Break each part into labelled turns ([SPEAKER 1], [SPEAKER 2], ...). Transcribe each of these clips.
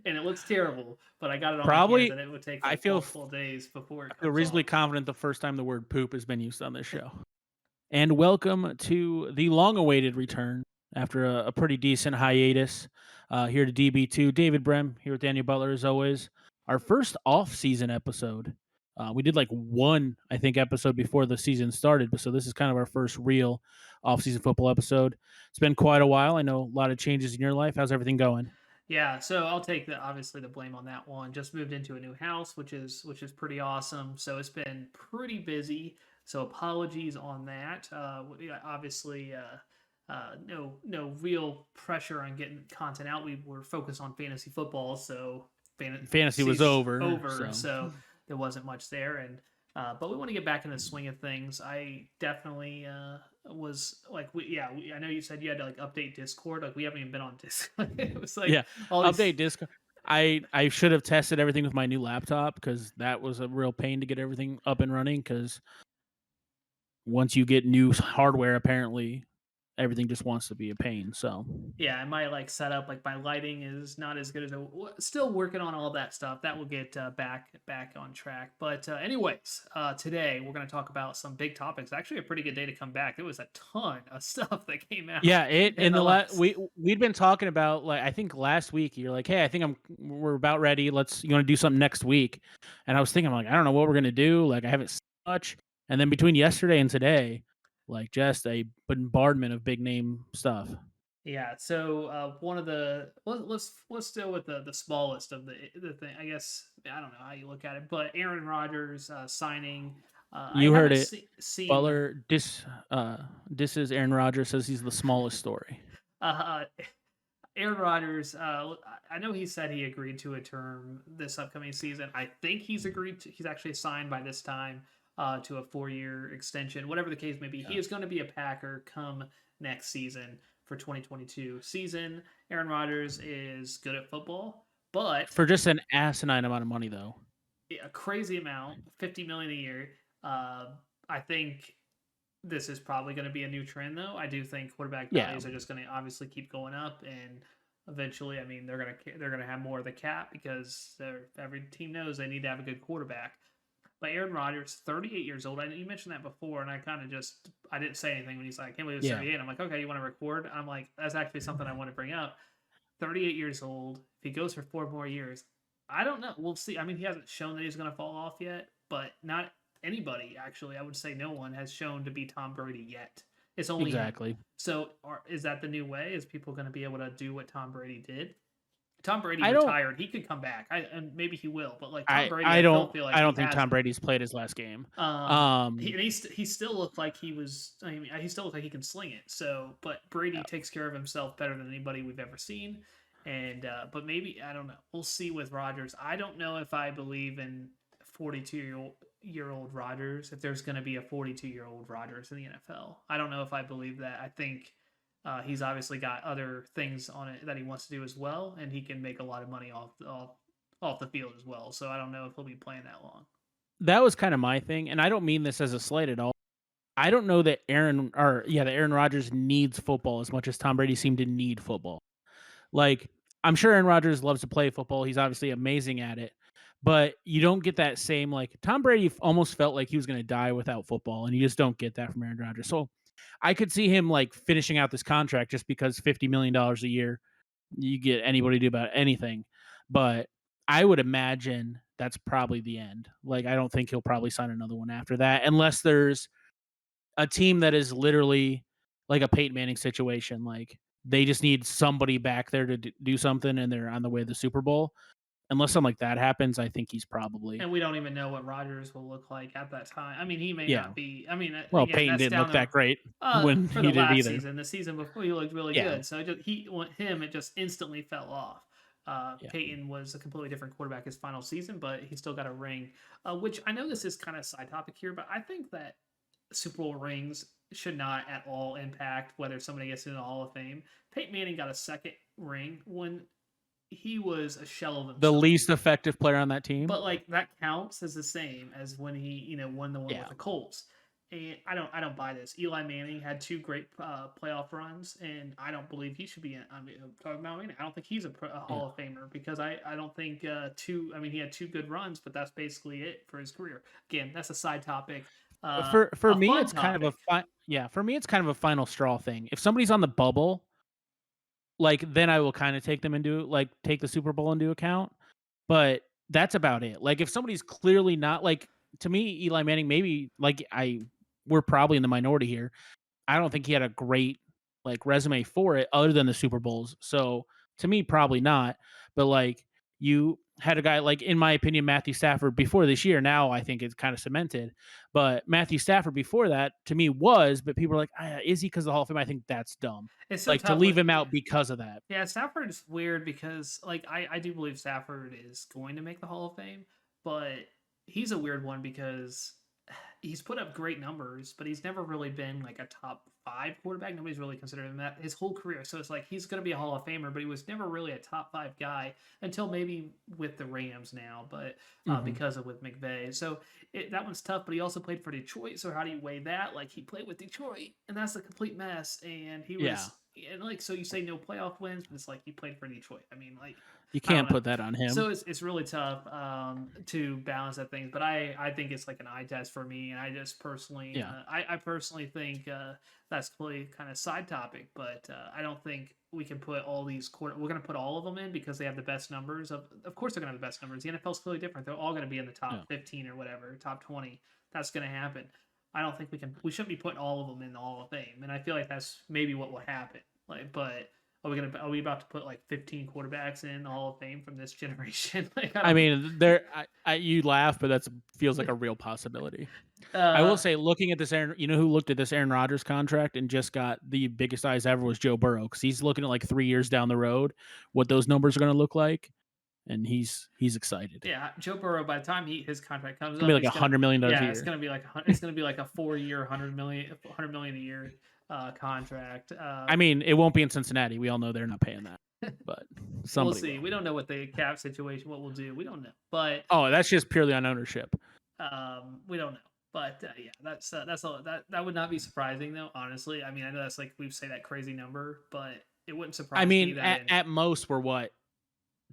[SPEAKER 1] and it looks terrible. But I got it on my hands,
[SPEAKER 2] Probably,
[SPEAKER 1] and it would take
[SPEAKER 2] I
[SPEAKER 1] like
[SPEAKER 2] feel
[SPEAKER 1] multiple days before
[SPEAKER 2] I
[SPEAKER 1] it
[SPEAKER 2] feel
[SPEAKER 1] comes
[SPEAKER 2] reasonably
[SPEAKER 1] off.
[SPEAKER 2] confident the first time the word poop has been used on this show. And welcome to the long-awaited return after a pretty decent hiatus. Here to DB2, David Brem here with Daniel Butler as always. Our first off-season episode. We did like one, I think, episode before the season started, but so this is kind of our first real off-season football episode. It's been quite a while. I know a lot of changes in your life. How's everything going?
[SPEAKER 1] Yeah, so I'll take obviously the blame on that one. Just moved into a new house, which is pretty awesome. So it's been pretty busy. So apologies on that. Yeah, obviously, no real pressure on getting content out. We were focused on fantasy football, so
[SPEAKER 2] Fantasy was
[SPEAKER 1] season's
[SPEAKER 2] over,
[SPEAKER 1] over,
[SPEAKER 2] so
[SPEAKER 1] so there wasn't much there. And but we want to get back in the swing of things. I definitely was like, I know you said you had to like update Discord. Like we haven't even been on Discord. It was like
[SPEAKER 2] yeah.
[SPEAKER 1] all these.
[SPEAKER 2] Update Discord. I should have tested everything with my new laptop because that was a real pain to get everything up and running. Because once you get new hardware, apparently everything just wants to be a pain. So
[SPEAKER 1] Yeah, and my like setup, like my lighting is not as good as still working on all that stuff. That will get back on track. But anyways, today we're going to talk about some big topics. Actually, a pretty good day to come back. There was a ton of stuff that came out
[SPEAKER 2] yeah, it
[SPEAKER 1] in
[SPEAKER 2] in
[SPEAKER 1] the
[SPEAKER 2] the
[SPEAKER 1] last.
[SPEAKER 2] we'd been talking about, like, I think last week you're like, hey, I think we're about ready. You want to do something next week? And I was thinking, I'm like, I don't know what we're gonna do. Like I haven't seen much. And then between yesterday and today, like just a bombardment of big name stuff.
[SPEAKER 1] Yeah, so one of the let's deal with the smallest of the thing. I guess I don't know how you look at it, but Aaron Rodgers signing. I
[SPEAKER 2] You heard
[SPEAKER 1] haven't
[SPEAKER 2] it.
[SPEAKER 1] seen
[SPEAKER 2] Butler this is Aaron Rodgers says he's the smallest story.
[SPEAKER 1] uh, Aaron Rodgers. I know he said he agreed to a term this upcoming season. I think he's actually signed by this time to a 4-year extension. Whatever the case may be, he
[SPEAKER 2] Yeah.
[SPEAKER 1] is going to be a Packer come next season for 2022 season. Aaron Rodgers is good at football, but
[SPEAKER 2] For just an asinine amount of money though.
[SPEAKER 1] a crazy amount, 50 million a year. Uh, I think this is probably going to be a new trend, though. I do think quarterback
[SPEAKER 2] Yeah.
[SPEAKER 1] values are just going to obviously keep going up, and eventually, I mean, they're gonna have more of the cap because every team knows they need to have a good quarterback. But Aaron Rodgers, 38 years old. You mentioned that before, and I didn't say anything when he's like, "I can't believe he's
[SPEAKER 2] Yeah.
[SPEAKER 1] 38." I'm like, "Okay, you want to record?" I'm like, "That's actually something I want to bring up." 38 years old. If he goes for 4 more years, I don't know. We'll see. I mean, he hasn't shown that he's going to fall off yet, but not anybody, actually. I would say no one has shown to be Tom Brady yet. It's only him.
[SPEAKER 2] Exactly.
[SPEAKER 1] So is that the new way? Is people going to be able to do what Tom Brady did? Tom Brady
[SPEAKER 2] I don't
[SPEAKER 1] retired. He could come back. And maybe he will. But like Tom
[SPEAKER 2] I
[SPEAKER 1] Brady,
[SPEAKER 2] I
[SPEAKER 1] I
[SPEAKER 2] don't
[SPEAKER 1] don't feel like
[SPEAKER 2] I
[SPEAKER 1] he
[SPEAKER 2] don't think Tom
[SPEAKER 1] hasn't.
[SPEAKER 2] Brady's played his last game.
[SPEAKER 1] He,
[SPEAKER 2] Um,
[SPEAKER 1] and he still looked like he was. I mean, he still looked like he can sling it. So, but Brady
[SPEAKER 2] yeah.
[SPEAKER 1] takes care of himself better than anybody we've ever seen. And but maybe I don't know. We'll see with Rodgers. I don't know if I believe in 42-year-old Rodgers. If there's going to be a 42-year-old Rodgers in the NFL, I don't know if I believe that. I think he's obviously got other things on it that he wants to do as well, and he can make a lot of money off the field as well. So I don't know if he'll be playing that long.
[SPEAKER 2] That was kind of my thing, and I don't mean this as a slight at all. I don't know that Aaron Rodgers needs football as much as Tom Brady seemed to need football. Like, I'm sure Aaron Rodgers loves to play football. He's obviously amazing at it. But you don't get that same, like, Tom Brady almost felt like he was going to die without football, and you just don't get that from Aaron Rodgers. So I could see him like finishing out this contract just because $50 million a year, you get anybody to do about anything. But I would imagine that's probably the end. Like, I don't think he'll probably sign another one after that, unless there's a team that is literally like a Peyton Manning situation. Like, they just need somebody back there to do something, and they're on the way to the Super Bowl. Unless something like that happens, I think he's probably
[SPEAKER 1] And we don't even know what Rodgers will look like at that time. I mean, he may
[SPEAKER 2] yeah.
[SPEAKER 1] not be. I mean,
[SPEAKER 2] Well,
[SPEAKER 1] again,
[SPEAKER 2] Peyton
[SPEAKER 1] that's
[SPEAKER 2] didn't look
[SPEAKER 1] down
[SPEAKER 2] that
[SPEAKER 1] the
[SPEAKER 2] great when
[SPEAKER 1] for the
[SPEAKER 2] he did
[SPEAKER 1] last
[SPEAKER 2] either.
[SPEAKER 1] season. The season before, he looked really
[SPEAKER 2] Yeah,
[SPEAKER 1] good. So it just instantly fell off.
[SPEAKER 2] yeah.
[SPEAKER 1] Peyton was a completely different quarterback his final season, but he still got a ring. Which I know this is kind of side topic here, but I think that Super Bowl rings should not at all impact whether somebody gets into the Hall of Fame. Peyton Manning got a second ring when he was a shell of
[SPEAKER 2] The
[SPEAKER 1] himself.
[SPEAKER 2] least effective player on that team.
[SPEAKER 1] But like that counts as the same as when he, won the one with
[SPEAKER 2] Yeah,
[SPEAKER 1] the Colts. And I don't buy this. Eli Manning had two great playoff runs, and I don't believe he should be in. I mean, I'm talking about Manning. I don't think he's a
[SPEAKER 2] Yeah.
[SPEAKER 1] Hall of Famer because I don't think two. I mean, he had two good runs, but that's basically it for his career. Again, that's a side topic.
[SPEAKER 2] For
[SPEAKER 1] A
[SPEAKER 2] me,
[SPEAKER 1] fun
[SPEAKER 2] it's kind of a
[SPEAKER 1] topic.
[SPEAKER 2] yeah. For me, it's kind of a final straw thing. If somebody's on the bubble, like then I will kind of take them into like take the Super Bowl into account. But that's about it. Like if somebody's clearly not like to me, Eli Manning, maybe like we're probably in the minority here. I don't think he had a great like resume for it other than the Super Bowls. So to me, probably not. But like you had a guy like in my opinion, Matthew Stafford before this year. Now I think it's kind of cemented. But Matthew Stafford before that to me was, but people are like, is he because of the Hall of Fame? I think that's dumb.
[SPEAKER 1] It's so
[SPEAKER 2] Like to
[SPEAKER 1] tough
[SPEAKER 2] leave
[SPEAKER 1] with
[SPEAKER 2] him out because of that.
[SPEAKER 1] yeah, Stafford is weird because like I do believe Stafford is going to make the Hall of Fame, but he's a weird one because he's put up great numbers, but he's never really been like a top five quarterback. Nobody's really considered him that his whole career. So it's like he's going to be a Hall of Famer, but he was never really a top five guy until maybe with the Rams now, but
[SPEAKER 2] Mhm.
[SPEAKER 1] because of with McVay. So that one's tough. But he also played for Detroit. So how do you weigh that? Like he played with Detroit, and that's a complete mess. And he
[SPEAKER 2] Yeah.
[SPEAKER 1] was and like so you say no playoff wins, but it's like he played for Detroit. I mean, like
[SPEAKER 2] You
[SPEAKER 1] I don't
[SPEAKER 2] can't
[SPEAKER 1] know.
[SPEAKER 2] put that on him.
[SPEAKER 1] So it's really tough to balance that things, but I think it's like an eye test for me, and I just personally
[SPEAKER 2] Yeah.
[SPEAKER 1] I personally think that's really kind of side topic, but I don't think we can put all these we're going to put all of them in because they have the best numbers. Of course they're going to have the best numbers. The NFL's clearly different. They're all going to be in the
[SPEAKER 2] Yeah.
[SPEAKER 1] top 15 or whatever, top 20. That's going to happen. I don't think we shouldn't be putting all of them in the Hall of Fame, and I feel like that's maybe what will happen. Like, but are we about to put like 15 quarterbacks in the Hall of Fame from this generation? Like I
[SPEAKER 2] I
[SPEAKER 1] don't.
[SPEAKER 2] mean, there. You laugh, but that feels like a real possibility. I will
[SPEAKER 1] Uh,
[SPEAKER 2] say, looking at this Aaron, you know who looked at this Aaron Rodgers contract and just got the biggest eyes ever was Joe Burrow because he's looking at like 3 years down the road what those numbers are going to look like, and he's excited. It's
[SPEAKER 1] yeah, Joe Burrow. By the time his contract comes
[SPEAKER 2] gonna be
[SPEAKER 1] up,
[SPEAKER 2] like
[SPEAKER 1] he's gonna
[SPEAKER 2] $100 million a
[SPEAKER 1] yeah,
[SPEAKER 2] year.
[SPEAKER 1] it's gonna be like a 4 year, 100 million a year contract.
[SPEAKER 2] I mean, it won't be in Cincinnati. We all know they're not paying that, but
[SPEAKER 1] We'll
[SPEAKER 2] somebody
[SPEAKER 1] see.
[SPEAKER 2] will.
[SPEAKER 1] We don't know what the cap situation, what we'll do. We don't know, but
[SPEAKER 2] Oh, that's just purely on ownership.
[SPEAKER 1] we don't know. But yeah, that's all. That would not be surprising though. Honestly, I mean, I know that's like we say that crazy number, but it wouldn't
[SPEAKER 2] I
[SPEAKER 1] surprise me
[SPEAKER 2] mean,
[SPEAKER 1] that in
[SPEAKER 2] at most, we're what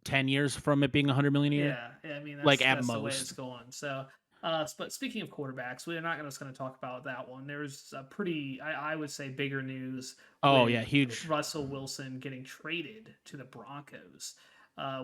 [SPEAKER 2] 10 years from it being 100 million a year,
[SPEAKER 1] yeah, I mean
[SPEAKER 2] like at
[SPEAKER 1] that's the way it's
[SPEAKER 2] most.
[SPEAKER 1] going. So, but speaking of quarterbacks, we're not just going to talk about that one. There's a pretty, I would say, bigger news
[SPEAKER 2] Oh
[SPEAKER 1] with
[SPEAKER 2] yeah, huge.
[SPEAKER 1] Russell Wilson getting traded to the Broncos,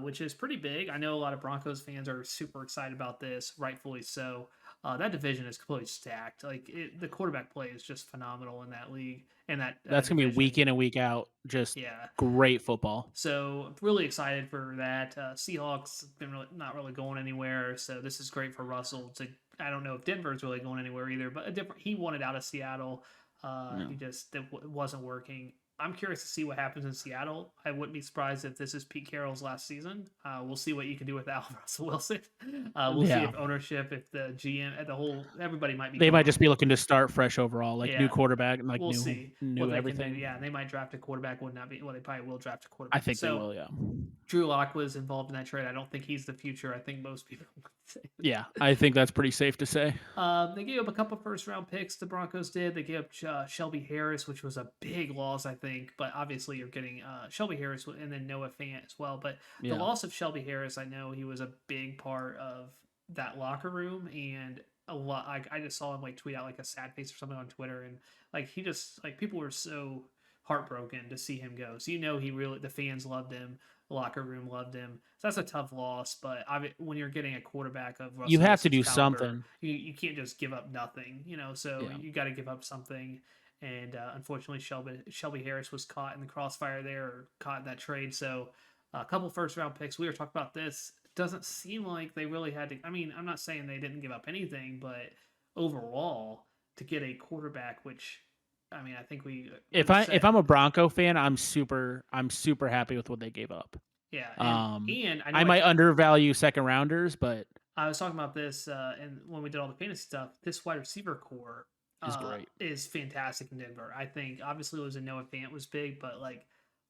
[SPEAKER 1] which is pretty big. I know a lot of Broncos fans are super excited about this, rightfully so. That division is completely stacked. Like the quarterback play is just phenomenal in that league and that
[SPEAKER 2] That's gonna be week
[SPEAKER 1] division.
[SPEAKER 2] in and week out, just
[SPEAKER 1] Yeah,
[SPEAKER 2] great football.
[SPEAKER 1] so really excited for that. Seahawks been not really going anywhere, so this is great for Russell. To I don't know if Denver's really going anywhere either, but a different. He wanted out of Seattle.
[SPEAKER 2] Yeah.
[SPEAKER 1] He just it wasn't working. I'm curious to see what happens in Seattle. I wouldn't be surprised if this is Pete Carroll's last season. We'll see what you can do without Russell Wilson. We'll see
[SPEAKER 2] Yeah.
[SPEAKER 1] if ownership, if the GM, at the whole, everybody might be
[SPEAKER 2] They might
[SPEAKER 1] going.
[SPEAKER 2] just be looking to start fresh overall, like new
[SPEAKER 1] Yeah,
[SPEAKER 2] quarterback and like
[SPEAKER 1] we'll see what
[SPEAKER 2] new
[SPEAKER 1] they can do.
[SPEAKER 2] everything.
[SPEAKER 1] Yeah, they might draft a quarterback. Would not be well. They probably will draft a
[SPEAKER 2] I
[SPEAKER 1] quarterback.
[SPEAKER 2] think they
[SPEAKER 1] So
[SPEAKER 2] will, yeah.
[SPEAKER 1] Drew Lock was involved in that trade. I don't think he's the future. I think most people would say.
[SPEAKER 2] Yeah, I think that's pretty safe to say.
[SPEAKER 1] They gave up a couple first round picks. The Broncos did. They gave up Shelby Harris, which was a big loss, I think. But obviously, you're getting Shelby Harris and then Noah Fant as well. But the
[SPEAKER 2] Yeah.
[SPEAKER 1] loss of Shelby Harris, I know he was a big part of that locker room and a lot. I just saw him like tweet out like a sad face or something on Twitter, and like he just like people were so heartbroken to see him go. So he really the fans loved him, the locker room loved him. So that's a tough loss. But when you're getting a quarterback of
[SPEAKER 2] You
[SPEAKER 1] Russell
[SPEAKER 2] have to
[SPEAKER 1] Wilson's
[SPEAKER 2] do
[SPEAKER 1] caliber,
[SPEAKER 2] something.
[SPEAKER 1] you can't just give up nothing. So
[SPEAKER 2] Yeah.
[SPEAKER 1] you got to give up something. And unfortunately, Shelby Harris was caught in the crossfire there, or caught in that trade. So a couple first round picks. We were talking about this. It doesn't seem like they really had to. I mean, I'm not saying they didn't give up anything, but overall, to get a quarterback, which I mean, I think
[SPEAKER 2] If
[SPEAKER 1] we've said,
[SPEAKER 2] I'm a Bronco fan, I'm super happy with what they gave up.
[SPEAKER 1] yeah,
[SPEAKER 2] Um
[SPEAKER 1] and I know
[SPEAKER 2] I might undervalue second rounders, but
[SPEAKER 1] I was talking about this and when we did all the fantasy stuff. This wide receiver core
[SPEAKER 2] is great.
[SPEAKER 1] is fantastic in Denver. I think obviously losing Noah Fant was big, but like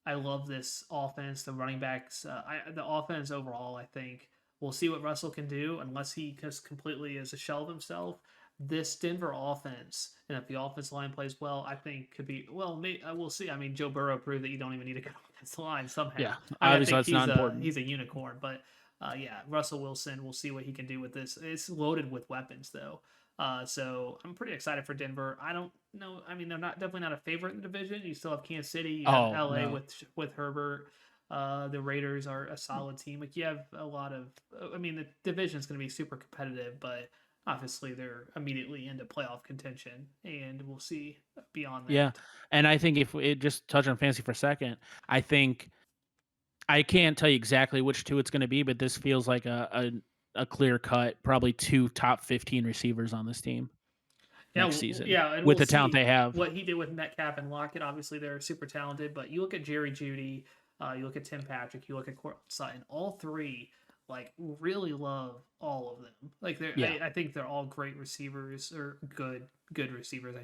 [SPEAKER 1] I love this offense. The running backs, the offense overall. I think we'll see what Russell can do unless he just completely is a shell of himself. this Denver offense, and if the offensive line plays well, I think could be well. We'll see. I mean, Joe Burrow proved that you don't even need a good offensive line
[SPEAKER 2] Yeah,
[SPEAKER 1] somehow. I mean, I
[SPEAKER 2] obviously
[SPEAKER 1] think
[SPEAKER 2] that's not important.
[SPEAKER 1] he's a unicorn, but yeah, Russell Wilson. We'll see what he can do with this. It's loaded with weapons though. So I'm pretty excited for Denver. I don't know. I mean, they're not definitely not a favorite in the division. You still have Kansas City. You have
[SPEAKER 2] Oh
[SPEAKER 1] LA
[SPEAKER 2] no,
[SPEAKER 1] with Herbert. The Raiders are a solid team. Like you have a lot of. I mean, the division is going to be super competitive, but obviously they're immediately into playoff contention, and we'll see beyond
[SPEAKER 2] yeah,
[SPEAKER 1] that.
[SPEAKER 2] and I think if it just touch on fantasy for a second, I think I can't tell you exactly which two it's going to be, but this feels like a clear cut, probably two top 15 receivers on this team
[SPEAKER 1] Yeah,
[SPEAKER 2] next season
[SPEAKER 1] yeah, and
[SPEAKER 2] with
[SPEAKER 1] we'll
[SPEAKER 2] the talent
[SPEAKER 1] see
[SPEAKER 2] they have.
[SPEAKER 1] what he did with Metcalf and Lockett. Obviously, they're super talented, but you look at Jerry Judy, you look at Tim Patrick, you look at Courtland Sutton. All three, like, really love all of them. Like,
[SPEAKER 2] Yeah,
[SPEAKER 1] I think they're all great receivers or good receivers. I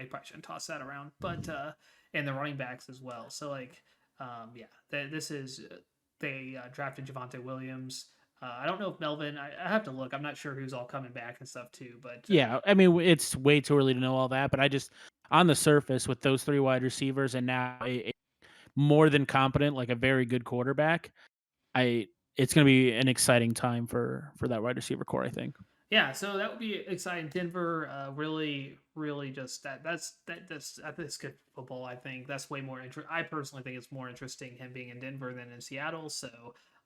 [SPEAKER 1] probably shouldn't toss that around, but and the running backs as well. So like, yeah, this is they drafted Javonte Williams. I don't know if Melvin. I have to look. I'm not sure who's all coming back and stuff too. But
[SPEAKER 2] yeah. I mean, it's way too early to know all that, but I just on the surface with those three wide receivers and now a more than competent, like a very good quarterback, I it's going to be an exciting time for that wide receiver core. I think.
[SPEAKER 1] yeah, so that would be exciting. Denver, really, just that's good football. I think that's way more interesting. I personally think it's more interesting him being in Denver than in Seattle. So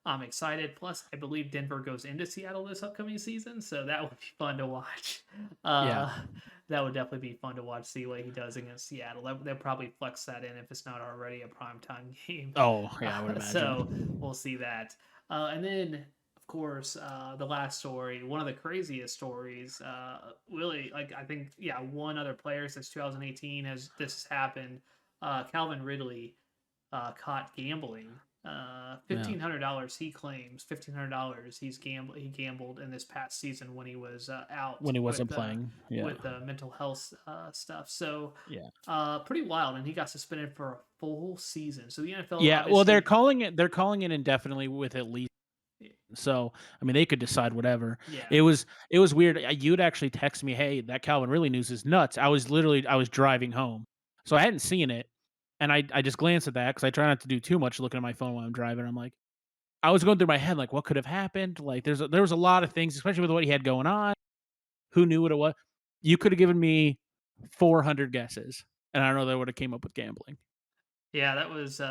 [SPEAKER 1] I'm excited. Plus, I believe Denver goes into Seattle this upcoming season, so that would be fun to watch.
[SPEAKER 2] Yeah.
[SPEAKER 1] Uh, that would definitely be fun to watch. See what he does against Seattle. They'll probably flex that in if it's not already a primetime game.
[SPEAKER 2] Oh yeah, I would
[SPEAKER 1] So
[SPEAKER 2] imagine.
[SPEAKER 1] we'll see that. And then of course, the last story, one of the craziest stories, really, like I think, yeah, one other player since 2018 has this happened. Calvin Ridley caught gambling.
[SPEAKER 2] Yeah.
[SPEAKER 1] $1,500 he claims. $1,500 he gambled in this past season when he was out
[SPEAKER 2] When he wasn't playing. Yeah.
[SPEAKER 1] with mental health stuff. So
[SPEAKER 2] Yeah.
[SPEAKER 1] pretty wild, and he got suspended for a full season. So the NFL
[SPEAKER 2] Yeah. Well,
[SPEAKER 1] obviously,
[SPEAKER 2] they're calling it indefinitely with at least. So I mean, they could decide whatever.
[SPEAKER 1] yeah.
[SPEAKER 2] It was weird. You'd actually text me, "Hey, that Calvin really news is nuts." I was driving home, so I hadn't seen it, and I just glanced at that because I try not to do too much looking at my phone while I'm driving. I'm like, I was going through my head like, what could have happened? Like, there was a lot of things, especially with what he had going on. Who knew what it was? You could have given me 400 guesses, and I don't know that would have came up with gambling.
[SPEAKER 1] Yeah, that was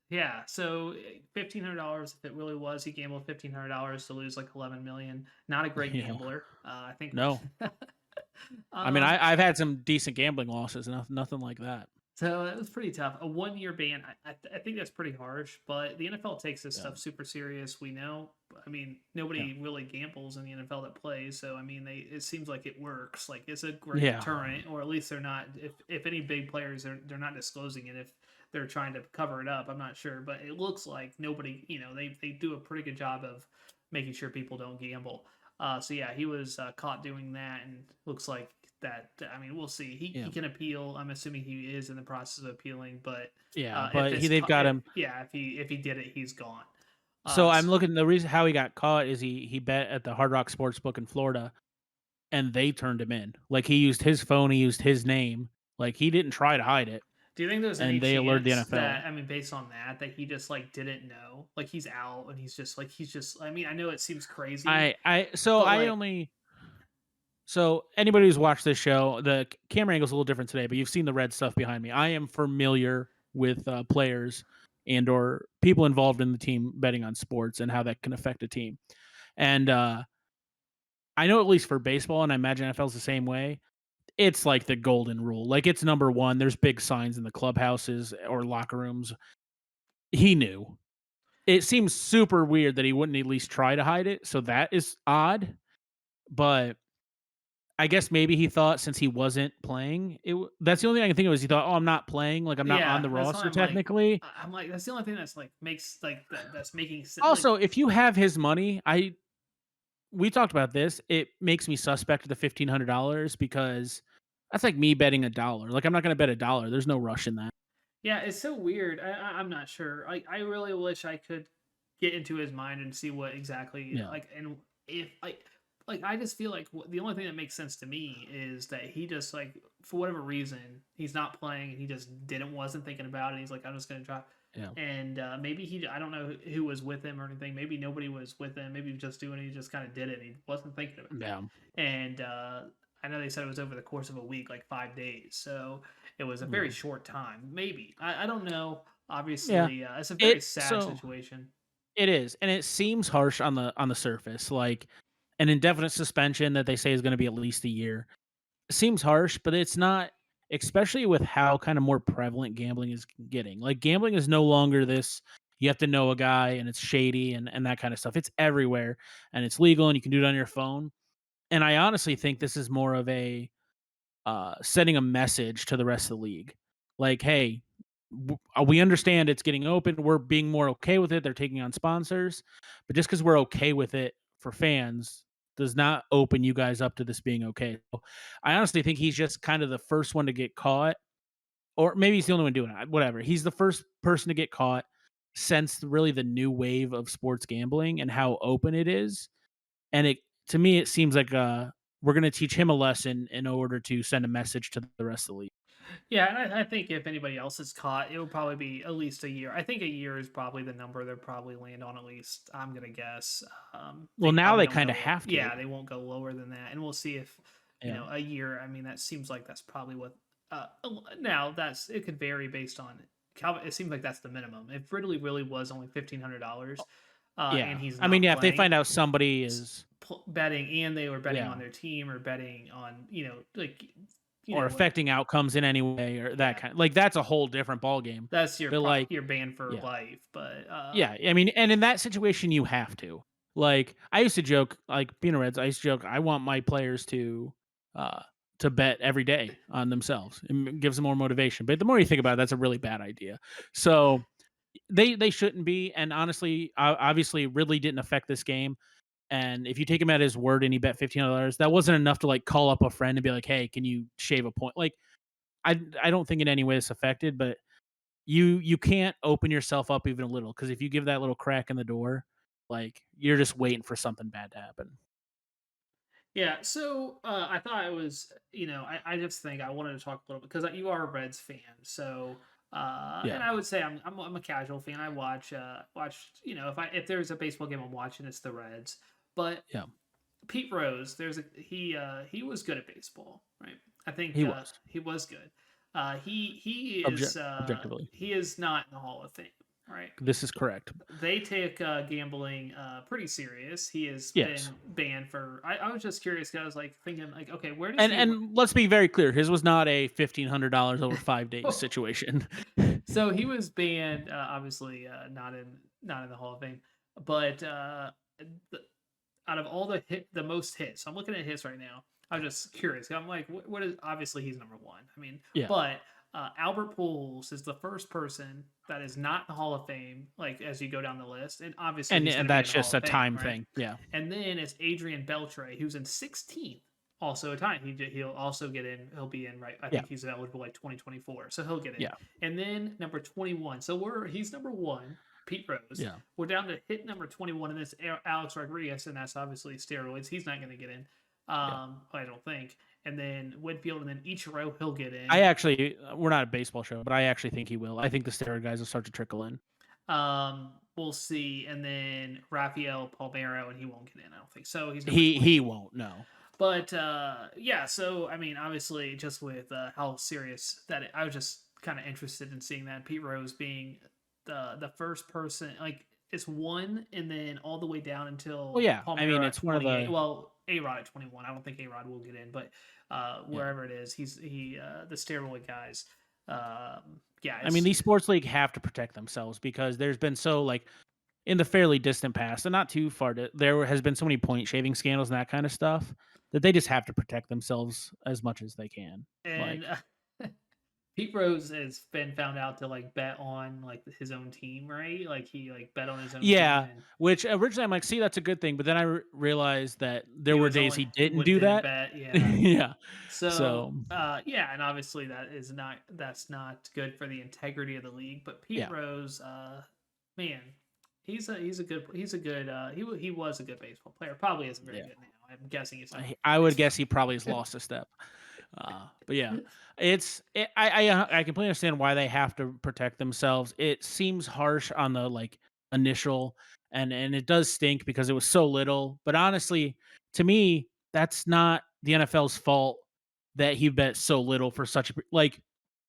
[SPEAKER 1] yeah. So $1,500 if it really was, he gambled $1,500 to lose like 11 million. Not a great
[SPEAKER 2] Yeah.
[SPEAKER 1] gambler. I think.
[SPEAKER 2] No. I mean,
[SPEAKER 1] um,
[SPEAKER 2] I've had some decent gambling losses, nothing like that.
[SPEAKER 1] so it was pretty tough. A 1 year ban. I think that's pretty harsh. But the NFL takes this
[SPEAKER 2] Yeah.
[SPEAKER 1] stuff super serious. We know. I mean,
[SPEAKER 2] Yeah.
[SPEAKER 1] nobody really gambles in the NFL that plays. So I mean, it seems like it works. Like it's a great
[SPEAKER 2] Yeah.
[SPEAKER 1] deterrent, or at least they're not. If any big players they're not disclosing it. If they're trying to cover it up. I'm not sure, but it looks like nobody, they do a pretty good job of making sure people don't gamble. So yeah, he was caught doing that, and looks like that. I mean, we'll see. He
[SPEAKER 2] Yeah.
[SPEAKER 1] can appeal. I'm assuming he is in the process of appealing, but
[SPEAKER 2] Yeah,
[SPEAKER 1] if
[SPEAKER 2] but
[SPEAKER 1] this,
[SPEAKER 2] they've got him.
[SPEAKER 1] yeah, if he did it, he's gone.
[SPEAKER 2] So
[SPEAKER 1] S-
[SPEAKER 2] I'm looking. The reason how he got caught is he bet at the Hard Rock Sportsbook in Florida, and they turned him in. Like he used his phone, he used his name. Like he didn't try to hide it,
[SPEAKER 1] do you think there's any
[SPEAKER 2] and they alerted the
[SPEAKER 1] chance
[SPEAKER 2] NFL.
[SPEAKER 1] that, I mean, based on that he just like didn't know, like he's out and he's just, I mean, I know it seems crazy,
[SPEAKER 2] I so
[SPEAKER 1] but
[SPEAKER 2] I
[SPEAKER 1] like,
[SPEAKER 2] only so anybody who's watched this show, the camera angle's a little different today, but you've seen the red stuff behind me. I am familiar with players and or people involved in the team betting on sports and how that can affect a team. And I know at least for baseball, and I imagine NFL's the same way. It's like the golden rule. Like it's number one. There's big signs in the clubhouses or locker rooms. He knew. It seems super weird that he wouldn't at least try to hide it. So that is odd. But I guess maybe he thought since he wasn't playing, that's the only thing I can think of is he thought, oh, I'm not playing, like I'm not on
[SPEAKER 1] yeah,
[SPEAKER 2] the
[SPEAKER 1] that's why
[SPEAKER 2] roster technically.
[SPEAKER 1] I'm like, that's the only thing that's like makes like that's making like,
[SPEAKER 2] Also, if you have his money, we talked about this. It makes me suspect of the $1,500 because that's like me betting a dollar. Like I'm not going to bet a dollar. There's no rush in that.
[SPEAKER 1] yeah, it's so weird. I'm not sure. Like I really wish I could get into his mind and see what exactly
[SPEAKER 2] Yeah.
[SPEAKER 1] like, and if like like I just feel like the only thing that makes sense to me is that he just like for whatever reason he's not playing and he just wasn't thinking about it. He's like I'm just gonna try,
[SPEAKER 2] Yeah.
[SPEAKER 1] and maybe I don't know who was with him or anything. Maybe nobody was with him. Maybe he was just doing it. He just kind of did it. And he wasn't thinking about
[SPEAKER 2] Yeah.
[SPEAKER 1] it. And I know they said it was over the course of a week, like 5 days. So it was a very
[SPEAKER 2] Yeah.
[SPEAKER 1] short time. Maybe I don't know.
[SPEAKER 2] Yeah.
[SPEAKER 1] Obviously, it's a very
[SPEAKER 2] It
[SPEAKER 1] sad
[SPEAKER 2] so
[SPEAKER 1] situation.
[SPEAKER 2] it is, and it seems harsh on the surface, like an indefinite suspension that they say is going to be at least a year. Seems harsh, but it's not, especially with how kind of more prevalent gambling is getting. Like gambling is no longer this you have to know a guy and it's shady and that kind of stuff. It's everywhere and it's legal and you can do it on your phone. And I honestly think this is more of a sending a message to the rest of the league. Like, hey, we understand it's getting open. We're being more okay with it. They're taking on sponsors, but just because we're okay with it for fans does not open you guys up to this being okay. So I honestly think he's just kind of the first one to get caught, or maybe he's the only one doing it. Whatever. He's the first person to get caught since really the new wave of sports gambling and how open it is. And it to me, it seems like we're going to teach him a lesson in order to send a message to the rest of the league.
[SPEAKER 1] Yeah, and I think if anybody else is caught, it will probably be at least a year. I think a year is probably the number they'll probably land on. At least I'm gonna guess.
[SPEAKER 2] Well,
[SPEAKER 1] They
[SPEAKER 2] now
[SPEAKER 1] probably
[SPEAKER 2] they
[SPEAKER 1] don't
[SPEAKER 2] kind
[SPEAKER 1] go.
[SPEAKER 2] of have to.
[SPEAKER 1] Yeah, they won't go lower than that, and we'll see if
[SPEAKER 2] Yeah.
[SPEAKER 1] a year. I mean, that seems like that's probably what. Now that's it could vary based on Calvin. It seems like that's the minimum. If Ridley really was only $1,500, and
[SPEAKER 2] Yeah.
[SPEAKER 1] he's
[SPEAKER 2] I mean,
[SPEAKER 1] not
[SPEAKER 2] yeah, if they
[SPEAKER 1] playing,
[SPEAKER 2] find out somebody is,
[SPEAKER 1] betting and they were betting
[SPEAKER 2] yeah,
[SPEAKER 1] on their team or betting on like
[SPEAKER 2] or affecting outcomes in any way or that
[SPEAKER 1] yeah,
[SPEAKER 2] kind, like that's a whole different ball game.
[SPEAKER 1] that's
[SPEAKER 2] But like,
[SPEAKER 1] your banned for
[SPEAKER 2] yeah.
[SPEAKER 1] life. But
[SPEAKER 2] Yeah, I mean, and in that situation, you have to. Like, I used to joke, like being a Reds, I used to joke, I want my players uh, to bet every day on themselves. It gives them more motivation. But the more you think about it, that's a really bad idea. So they shouldn't be. And honestly, obviously, Ridley didn't affect this game. And if you take him at his word and he bet $1,500, that wasn't enough to like call up a friend and be like, "Hey, can you shave a point?" Like, I don't think in any way it's affected, but you can't open yourself up even a little because if you give that little crack in the door, like you're just waiting for something bad to happen.
[SPEAKER 1] yeah, so I thought it was I just think I wanted to talk a little bit because you are a Reds fan, so
[SPEAKER 2] Yeah,
[SPEAKER 1] and I would say I'm a casual fan. I watch if there's a baseball game I'm watching, it's the Reds, but
[SPEAKER 2] yeah,
[SPEAKER 1] Pete Rose, he was good at baseball, right? I think
[SPEAKER 2] he was
[SPEAKER 1] he was good. He
[SPEAKER 2] objectively.
[SPEAKER 1] he is not in the Hall of Fame, right?
[SPEAKER 2] This is correct.
[SPEAKER 1] They take gambling pretty serious. He has
[SPEAKER 2] Yes,
[SPEAKER 1] been banned for. I was just curious. 'Cause I was like thinking, like, okay, where does
[SPEAKER 2] and
[SPEAKER 1] he?
[SPEAKER 2] and let's be very clear, his was not a $1,500 over 5 days situation.
[SPEAKER 1] So he was banned. Obviously, not in the Hall of Fame. But the, out of all the most hits, I'm looking at hits right now. I'm just curious. I'm like, what is? Obviously, he's number one. I mean,
[SPEAKER 2] Yeah,
[SPEAKER 1] but Albert Pujols is the first person that is not in the Hall of Fame. Like as you go down the list, and obviously he's going
[SPEAKER 2] and
[SPEAKER 1] to be in
[SPEAKER 2] that's
[SPEAKER 1] the Hall
[SPEAKER 2] just
[SPEAKER 1] of
[SPEAKER 2] a
[SPEAKER 1] Fame,
[SPEAKER 2] time
[SPEAKER 1] right?
[SPEAKER 2] thing. Yeah,
[SPEAKER 1] And then it's Adrian Beltre, who's in 16th, also a tie. He'll also get in. He'll be in right. I
[SPEAKER 2] yeah,
[SPEAKER 1] think he's eligible like 2024, so he'll get in.
[SPEAKER 2] yeah,
[SPEAKER 1] And then number 21. So he's number one. Pete Rose.
[SPEAKER 2] yeah,
[SPEAKER 1] We're down to hit number 21, and it's Alex Rodriguez, and that's obviously steroids. He's not going to get in,
[SPEAKER 2] yeah.
[SPEAKER 1] I don't think. And then Whitfield, and then Ichiro, he'll get in.
[SPEAKER 2] I actually, we're not a baseball show, but I actually think he will. I think the steroid guys will start to trickle in.
[SPEAKER 1] We'll see. And then Rafael Palmeiro, and he won't get in, I don't think. So he's number
[SPEAKER 2] He
[SPEAKER 1] 20.
[SPEAKER 2] won't. No.
[SPEAKER 1] But yeah, so I mean, obviously, just with how serious I was just kind of interested in seeing that Pete Rose being the first person, like it's one, and then all the way down until
[SPEAKER 2] Well, yeah. I mean,
[SPEAKER 1] Palmeiro at
[SPEAKER 2] it's one of
[SPEAKER 1] 28.
[SPEAKER 2] the
[SPEAKER 1] Well, A Rod at 21. I don't think A Rod will get in, but wherever it is, the steroid guys. Yeah,
[SPEAKER 2] I mean, these sports league have to protect themselves because there's been so like in the fairly distant past, and not too far, there has been so many point shaving scandals and that kind of stuff that they just have to protect themselves as much as they can.
[SPEAKER 1] and
[SPEAKER 2] Like,
[SPEAKER 1] Pete Rose has been found out to like bet on like his own team, right? Like he like bet on his own team,
[SPEAKER 2] yeah,
[SPEAKER 1] and
[SPEAKER 2] which originally I'm like, see, that's a good thing, but then I realized that there were days he
[SPEAKER 1] he
[SPEAKER 2] didn't do
[SPEAKER 1] didn't
[SPEAKER 2] that.
[SPEAKER 1] bet, yeah.
[SPEAKER 2] Yeah,
[SPEAKER 1] So
[SPEAKER 2] so
[SPEAKER 1] yeah, and obviously that's not good for the integrity of the league. But Pete
[SPEAKER 2] yeah,
[SPEAKER 1] Rose, man, he's a good he was a good baseball player. Probably isn't very
[SPEAKER 2] yeah.
[SPEAKER 1] good now. I'm guessing it's not
[SPEAKER 2] I would guess
[SPEAKER 1] stuff.
[SPEAKER 2] he probably has lost a step. But yeah, I completely understand why they have to protect themselves. It seems harsh on the like initial, and it does stink because it was so little. But honestly, to me, that's not the NFL's fault that he bet so little for such a like,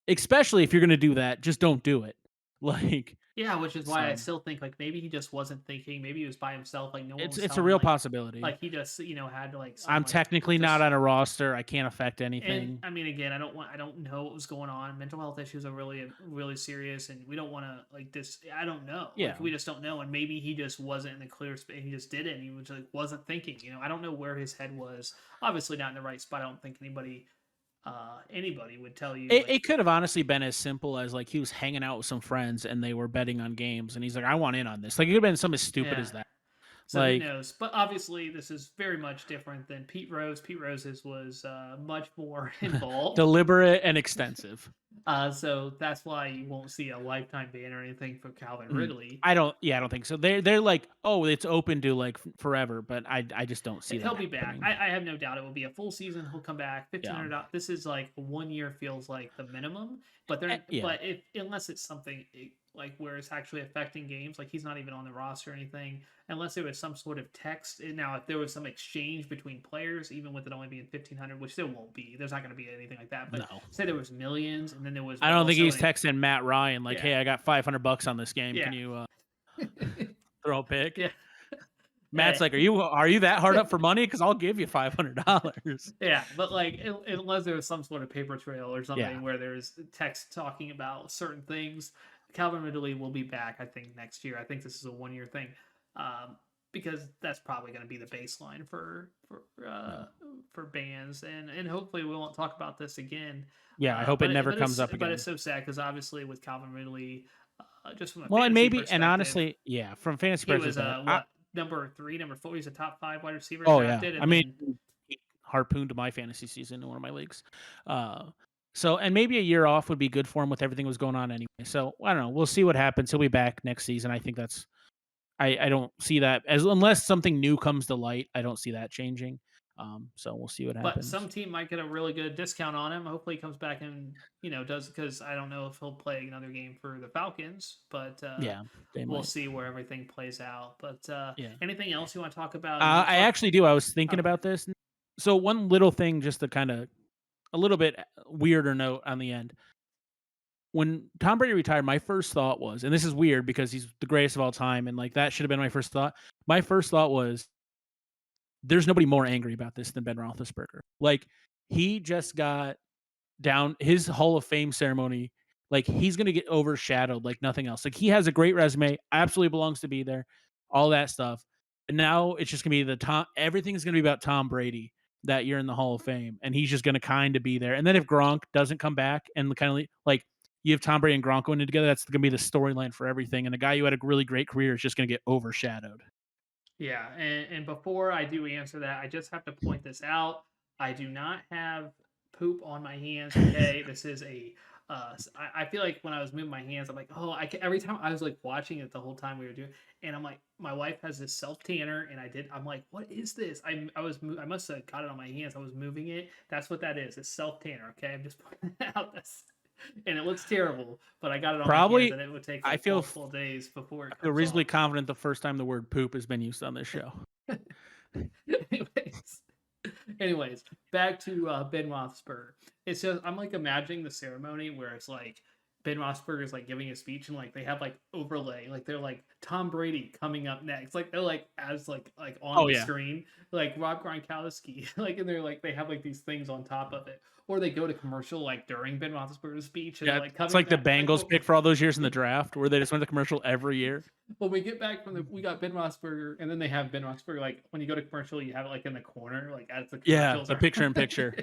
[SPEAKER 2] especially if you're gonna do that, just don't do it. Like,
[SPEAKER 1] Yeah, which is why I
[SPEAKER 2] so
[SPEAKER 1] still think, like, maybe he just wasn't thinking, maybe he was by himself, like, no one was
[SPEAKER 2] it's a
[SPEAKER 1] telling him,
[SPEAKER 2] real possibility.
[SPEAKER 1] like, he just, had, like, some,
[SPEAKER 2] I'm
[SPEAKER 1] like,
[SPEAKER 2] technically not
[SPEAKER 1] just
[SPEAKER 2] on a roster. I can't affect
[SPEAKER 1] and,
[SPEAKER 2] anything.
[SPEAKER 1] I mean, again, I don't know what was going on. Mental health issues are really, really serious, and we don't wanna, like, this I don't know. Like,
[SPEAKER 2] Yeah.
[SPEAKER 1] we just don't know, and maybe he just wasn't in the clear space, he just didn't, he was, like, wasn't thinking, I don't know where his head was. Obviously not in the right spot. I don't think anybody would tell you,
[SPEAKER 2] It
[SPEAKER 1] like,
[SPEAKER 2] it could have honestly been as simple as, like, he was hanging out with some friends and they were betting on games, and he's like, "I want in on this." Like, it could have been something as stupid
[SPEAKER 1] yeah.
[SPEAKER 2] as that.
[SPEAKER 1] So who
[SPEAKER 2] Like,
[SPEAKER 1] knows? But obviously, this is very much different than Pete Rose. Pete Rose's was much more involved.
[SPEAKER 2] deliberate and extensive.
[SPEAKER 1] So that's why you won't see a lifetime ban or anything for Calvin
[SPEAKER 2] Mm.
[SPEAKER 1] Ridley.
[SPEAKER 2] I don't think so. They're like, "Oh, it's open to, like, forever," but I just don't see
[SPEAKER 1] He'll
[SPEAKER 2] that
[SPEAKER 1] be back.
[SPEAKER 2] happening.
[SPEAKER 1] I have no doubt it will be a full season. He'll come back.
[SPEAKER 2] Yeah.
[SPEAKER 1] $1,500. This is like 1 year feels like the minimum. But
[SPEAKER 2] Yeah.
[SPEAKER 1] if unless it's something like where it's actually affecting games, like he's not even on the roster or anything, unless there was some sort of text. And now, if there was some exchange between players, even with it only being 1,500, which there won't be, there's not going to be anything like that. But
[SPEAKER 2] No.
[SPEAKER 1] say there was millions, and then there was
[SPEAKER 2] I
[SPEAKER 1] like
[SPEAKER 2] don't think
[SPEAKER 1] also
[SPEAKER 2] he's texting Matt Ryan like,
[SPEAKER 1] yeah,
[SPEAKER 2] "Hey, I got $500 on this game. Can
[SPEAKER 1] yeah,
[SPEAKER 2] you, throw a pick?"
[SPEAKER 1] yeah.
[SPEAKER 2] Matt's like, "Are you that hard up for money? Because 'Cause I'll give you $500."
[SPEAKER 1] Yeah, but like unless there was some sort of paper trail or
[SPEAKER 2] Yeah.
[SPEAKER 1] something where there's text talking about certain things, Calvin Ridley will be back. I think next year. I think this is a 1 year thing, because that's probably going to be the baseline
[SPEAKER 2] Yeah.
[SPEAKER 1] for bans, and hopefully we won't talk about this again.
[SPEAKER 2] Yeah, I hope it never
[SPEAKER 1] But
[SPEAKER 2] comes up
[SPEAKER 1] it's
[SPEAKER 2] again.
[SPEAKER 1] so sad because obviously with Calvin Ridley, just from a
[SPEAKER 2] Well, and
[SPEAKER 1] fantasy
[SPEAKER 2] maybe and
[SPEAKER 1] perspective,
[SPEAKER 2] honestly, yeah, from fantasy
[SPEAKER 1] he was
[SPEAKER 2] perspective,
[SPEAKER 1] what number 3, number 4. He's a top 5 wide receiver
[SPEAKER 2] oh, yeah.
[SPEAKER 1] drafted,
[SPEAKER 2] I
[SPEAKER 1] and
[SPEAKER 2] mean,
[SPEAKER 1] then
[SPEAKER 2] he harpooned my fantasy season in one of my leagues. Uh, so and maybe a year off would be good for him with everything that was going on anyway. So, I don't know, we'll see what happens. He'll be back next season. I think that's I don't see that as unless something new comes to light, I don't see that changing. So we'll see what
[SPEAKER 1] but
[SPEAKER 2] happens.
[SPEAKER 1] some team might get a really good discount on him. Hopefully, he comes back and does, because I don't know if he'll play another game for the Falcons, but
[SPEAKER 2] Yeah, they
[SPEAKER 1] we'll
[SPEAKER 2] might.
[SPEAKER 1] see where everything plays out. But
[SPEAKER 2] Yeah.
[SPEAKER 1] anything else you want to talk about? You want to
[SPEAKER 2] I
[SPEAKER 1] talk?
[SPEAKER 2] actually do. I was thinking
[SPEAKER 1] Okay.
[SPEAKER 2] about this. So one little thing just to kinda a little bit weirder note on the end. When Tom Brady retired, my first thought was, and this is weird because he's the greatest of all time, and like that should have been my first thought. My first thought was, there's nobody more angry about this than Ben Roethlisberger. Like he just got down his Hall of Fame ceremony. Like he's gonna get overshadowed like nothing else. Like he has a great resume, absolutely belongs to be there, all that stuff. And now it's just gonna be the Tom. Everything's gonna be about Tom Brady that year in the Hall of Fame, and he's just gonna kind of be there. And then if Gronk doesn't come back and kind of like you have Tom Brady and Gronk going in together, that's gonna be the storyline for everything. And a guy who had a really great career is just gonna get overshadowed.
[SPEAKER 1] Yeah, and before I do answer that, I just have to point this out. I do not have poop on my hands. Okay, this is a. I feel like when I was moving my hands, I'm like, oh, every time I was like watching it the whole time we were doing, and I'm like, my wife has this self tanner, and I'm like, what is this? I must have got it on my hands. I was moving it. That's what that is. It's self tanner. Okay, I'm just pointing that out. And it looks terrible, but I got it on my hands,
[SPEAKER 2] Probably,
[SPEAKER 1] and it would take
[SPEAKER 2] I
[SPEAKER 1] like
[SPEAKER 2] feel
[SPEAKER 1] multiple days before
[SPEAKER 2] I
[SPEAKER 1] it
[SPEAKER 2] feel
[SPEAKER 1] comes
[SPEAKER 2] reasonably
[SPEAKER 1] off.
[SPEAKER 2] confident the first time the word poop has been used on this show.
[SPEAKER 1] anyways, anyways, back to Ben Roethlisberger. It's just I'm like imagining the ceremony where it's like Ben Roethlisberger is like giving a speech, and like they have like overlay, like they're like Tom Brady coming up next, like they're like as like on
[SPEAKER 2] Oh
[SPEAKER 1] the
[SPEAKER 2] yeah,
[SPEAKER 1] screen, like Rob Gronkowski, like, and they're like they have like these things on top of it, or they go to commercial like during Ben Roethlisberger's speech, and they're
[SPEAKER 2] yeah.
[SPEAKER 1] like
[SPEAKER 2] It's
[SPEAKER 1] coming
[SPEAKER 2] like the
[SPEAKER 1] back, like
[SPEAKER 2] Bengals pick for all those years in the draft, where they just went to commercial every year.
[SPEAKER 1] when we get back from we got Ben Roethlisberger, and then they have Ben Roethlisberger, like when you go to commercial, you have it like in the corner, like as the
[SPEAKER 2] Yeah,
[SPEAKER 1] commercials
[SPEAKER 2] the
[SPEAKER 1] are.
[SPEAKER 2] picture in picture.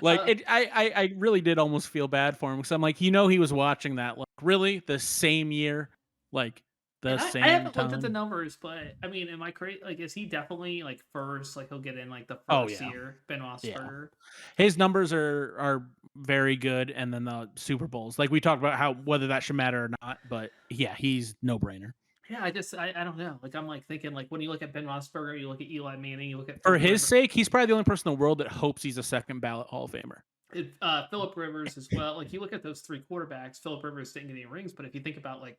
[SPEAKER 2] Like
[SPEAKER 1] uh,
[SPEAKER 2] it, I really did almost feel bad for him because I'm like, he was watching that. Like, really, the same year, like the
[SPEAKER 1] and I
[SPEAKER 2] same
[SPEAKER 1] haven't looked at the
[SPEAKER 2] time.
[SPEAKER 1] numbers, but I mean, am I crazy? Like, is he definitely like first? Like, he'll get in like the
[SPEAKER 2] Oh
[SPEAKER 1] first
[SPEAKER 2] yeah,
[SPEAKER 1] year, Ben
[SPEAKER 2] yeah.
[SPEAKER 1] Roethlisberger.
[SPEAKER 2] His numbers are very good, and then the Super Bowls, like we talked about how whether that should matter or not, but yeah, he's no brainer.
[SPEAKER 1] Yeah, I don't know. Like I'm like thinking like when you look at Ben Roethlisberger, you look at Eli Manning, you look at
[SPEAKER 2] For
[SPEAKER 1] Philip
[SPEAKER 2] his
[SPEAKER 1] Rivers,
[SPEAKER 2] sake, he's probably the only person in the world that hopes he's a second ballot Hall of Famer.
[SPEAKER 1] Philip Rivers as well. Like you look at those three quarterbacks, Philip Rivers didn't get any rings, but if you think about like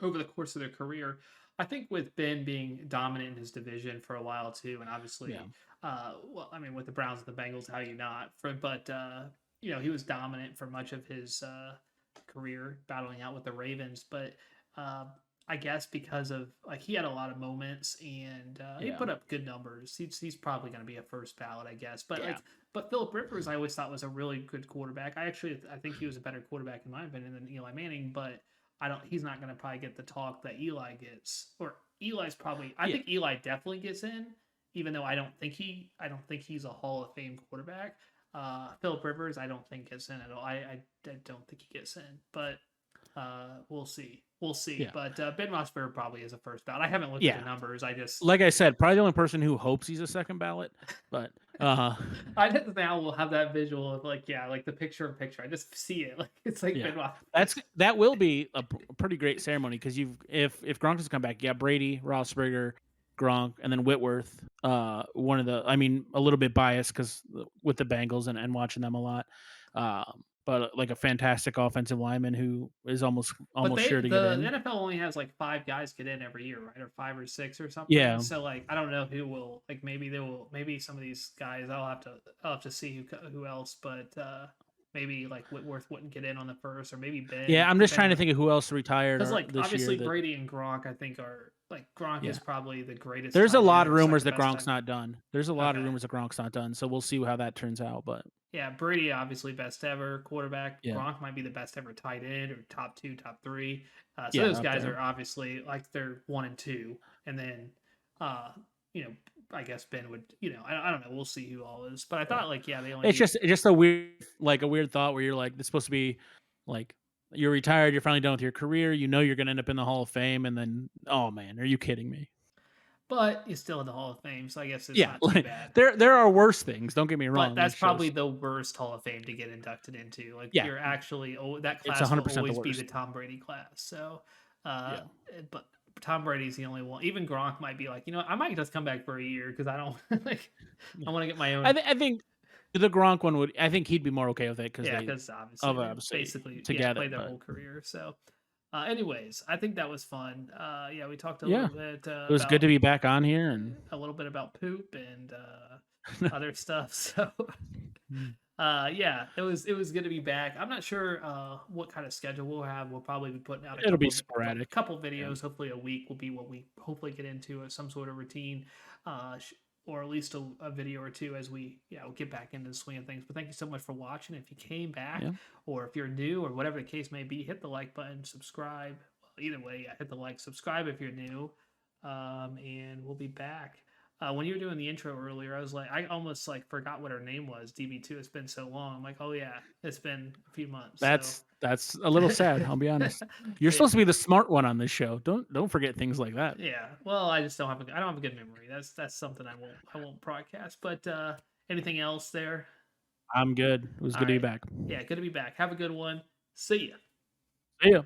[SPEAKER 1] over the course of their career, I think with Ben being dominant in his division for a while too, and
[SPEAKER 2] Yeah.
[SPEAKER 1] obviously, well, I mean with the Browns and the Bengals, how you not? But you know he was dominant for much of his career, battling out with the Ravens, but. Uh, I guess because of like he had a lot of moments and he
[SPEAKER 2] Yeah.
[SPEAKER 1] put up good numbers. He's probably going to be a first ballot, I guess. But
[SPEAKER 2] Yeah.
[SPEAKER 1] like but Philip Rivers, I always thought was a really good quarterback. I think he was a better quarterback in my opinion than Eli Manning. But I don't. He's not going to probably get the talk that Eli gets. Or Eli's probably. I
[SPEAKER 2] Yeah.
[SPEAKER 1] think Eli definitely gets in, even though I don't think he's a Hall of Fame quarterback. Philip Rivers, I don't think gets in at all. I don't think he gets in, but we'll see. We'll see.
[SPEAKER 2] Yeah.
[SPEAKER 1] But Ben Roethlisberger probably is a first ballot. I haven't looked at the numbers. I just
[SPEAKER 2] like I said, probably the only person who hopes he's a second ballot. But
[SPEAKER 1] I just now will have that visual of like like the picture in picture. I just see it like it's like Ben Roethlisberger.
[SPEAKER 2] that will be a pretty great ceremony because if Gronk doesn't come back, Brady, Roethlisberger, Gronk, and then Whitworth. One of the, I mean, a little bit biased because with the Bengals and watching them a lot. But like a fantastic offensive lineman who is almost sure to get
[SPEAKER 1] The
[SPEAKER 2] in.
[SPEAKER 1] NFL only has like 5 guys get in every year, right? Or 5 or 6 or something.
[SPEAKER 2] Yeah.
[SPEAKER 1] So like I don't know who will like maybe some of these guys I'll have to see who else, but maybe like Whitworth wouldn't get in on the first, or maybe Ben.
[SPEAKER 2] Yeah, I'm just trying to think of who else retired
[SPEAKER 1] because like
[SPEAKER 2] this
[SPEAKER 1] obviously
[SPEAKER 2] year.
[SPEAKER 1] Brady and Gronk I think are like Gronk is probably the greatest.
[SPEAKER 2] There's a lot of
[SPEAKER 1] ever,
[SPEAKER 2] rumors that
[SPEAKER 1] second best
[SPEAKER 2] Gronk's not done. There's a lot of rumors that Gronk's not done. So we'll see how that turns out. But
[SPEAKER 1] yeah, Brady obviously best ever quarterback.
[SPEAKER 2] Yeah.
[SPEAKER 1] Gronk might be the best ever tight end or top 2, top 3. So
[SPEAKER 2] Yeah,
[SPEAKER 1] those
[SPEAKER 2] up
[SPEAKER 1] guys
[SPEAKER 2] there.
[SPEAKER 1] are obviously like they're 1 and 2, and then you know I guess Ben would I don't know. We'll see who all is, but I thought like they only
[SPEAKER 2] It's just a weird thought where you're like, it's supposed to be like you're retired, you're finally done with your career, you know you're gonna end up in the Hall of Fame, and then oh man, are you kidding me?
[SPEAKER 1] but he's still in the Hall of Fame, so I guess it's
[SPEAKER 2] Yeah,
[SPEAKER 1] not too bad.
[SPEAKER 2] there are worse things. Don't get me wrong.
[SPEAKER 1] But that's probably the worst Hall of Fame to get inducted into. Like
[SPEAKER 2] Yeah.
[SPEAKER 1] you're actually that
[SPEAKER 2] It's
[SPEAKER 1] class will
[SPEAKER 2] 100% the
[SPEAKER 1] always be the
[SPEAKER 2] worst.
[SPEAKER 1] Tom Brady class. So,
[SPEAKER 2] Yeah.
[SPEAKER 1] but Tom Brady's the only one. Even Gronk might be like, I might just come back for a year because I don't like. I want to get my own.
[SPEAKER 2] I think the Gronk one would. I think he'd be more okay with it because
[SPEAKER 1] obviously basically
[SPEAKER 2] together
[SPEAKER 1] played their
[SPEAKER 2] but
[SPEAKER 1] whole career. So, anyways, I think that was fun. We talked a
[SPEAKER 2] Yeah.
[SPEAKER 1] little bit.
[SPEAKER 2] It was good to be back on here and
[SPEAKER 1] a little bit about poop and other stuff. So, it was good to be back. I'm not sure what kind of schedule we'll have. We'll probably be putting out
[SPEAKER 2] It'll be sporadic.
[SPEAKER 1] a couple videos. Hopefully, a week will be what we hopefully get into some sort of routine, or at least a video or two as we we'll get back into the swing of things. But thank you so much for watching. If you came back, or if you're new, or whatever the case may be, hit the like button, subscribe. Well, either way, hit the like, subscribe if you're new, and we'll be back. When you were doing the intro earlier, I was like, I almost like forgot what her name was. DB2. It's been so long. I'm like, oh yeah, it's been a few months.
[SPEAKER 2] That's a little sad. I'll be honest. You're supposed to be the smart one on this show. Don't forget things like that.
[SPEAKER 1] Yeah. Well, I just don't have a good memory. That's something I won't broadcast. But anything else there?
[SPEAKER 2] I'm good. It was good to be back.
[SPEAKER 1] Yeah, good to be back. Have a good one. See ya.
[SPEAKER 2] See ya.